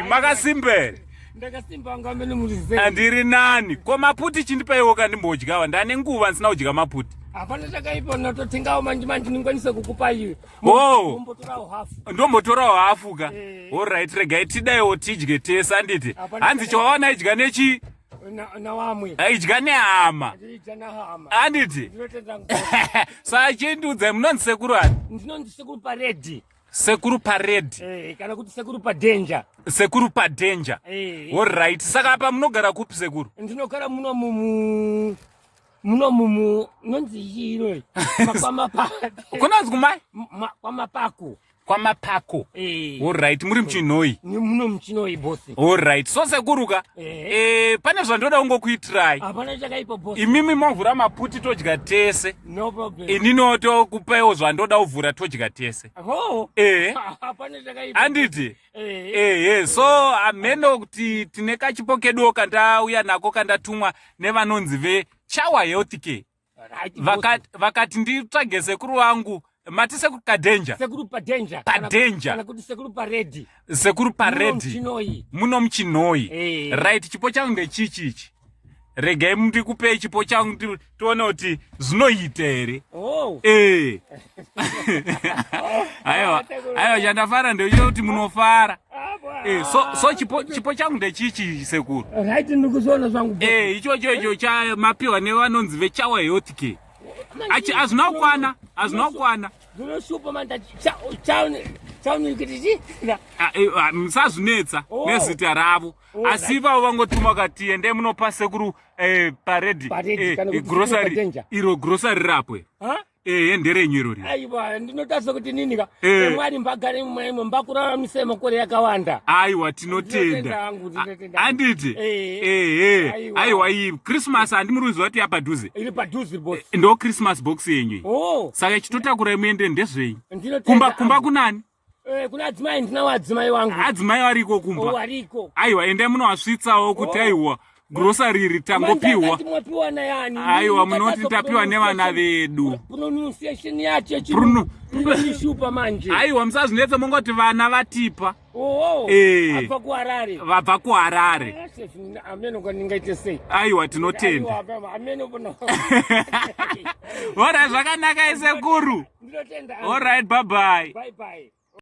Makasimbere. Ndakasimba ngamene mulize. Andiri nani? Ko Maputi chindipaiwo kandimbodyawa. Ndane nguva nsina kudya Maputi. Apana chakaipo nototengawo manje ndingwanise kukupa iwe. Oh. Mbotorawo hafu. Ndombotorawo hafu ka. All right, regai tidaiwo tidye tese anditi. Hanzi chawaona idya nechi na wamwe. Idya nehama. Idya na hama. Anditi. Sa chinduze munonzi Sekuru ani? Ndinonzi Sekuru paredi. Sekuru paredi. Kana kuti Sekuru danger. Sekuru danger. All right. Saka apa munogara kupi Sekuru? Ndinogara muno nonzi hiro. Makwamapako. Kunonzi kumai? Kwamapako. Kwamapako. All right. Muri muChinhoyi. Ni muno muChinhoyi boss. All right. So Sekuru ka. Pane zvandoda ungokuitirai. Apana chakaipo boss. Imimi movhura Maputi todya tese. No problem. Inino tokupaiwo zvandoda uvhura todya tese. Oh. Apana chakaipo. Anditi. So ameno kuti tine kachipokedo kandauya nako kandatumwa nevanonzi veChawa Health Care. Vakati nditsvage Sekuru wangu mati Sekuru KaDanger. Sekuru danger. Kana kuti Sekuru paredi. Sekuru paredi. Muno muChinhoyi. Right, chipo changu ndechichi. Regai ndikupei chipo changu tuone kuti zvinoita here. Oh. Aiwa chandafara ndechoti munofara. So chipo changu ndechichi Sekuru. Right, ndikuzoona zvangu. Icho cha mapiwa nevanonzi veChawa Health Care. Azina kwana. Ndinoshupa manda chauni kuti musazvinetsa nezita ravo. Asi ivavo vangotuma kati ende munopa Sekuru paredi grocery iro grocery rapwe. Nderenyu irori. Aiwa ndinotasa kuti ninika mwari mbagare mumwe mbakuraramisira makore yakawanda. Aiwa tinotenda. Anditi. Aiwa Christmas andimuriziva kuti yapadhuze. Iri padhuze boss. Ndo Christmas box yenyu. Saka chitotakura muende ndezvenyu. Kumba kunani? Kuna adzimai ndinawo adzimai wangu. Adzimai wariko kumba. Wariko. Aiwa ende munovasvitsawo kuti aiwa grocery ritangopiwa. Aiwa munoti tapiwa nevana vedu. Pronunciation yacho chinoshupa manje. Aiwa musazvinetsa mongoti vana vatipa. Vabva kuHarare. Ameno kwaningaite sei. Aiwa tinotenda. Ameno bona. Ora zvakanaka Sekuru. Ndinotenda. All right, bye bye. Bye bye.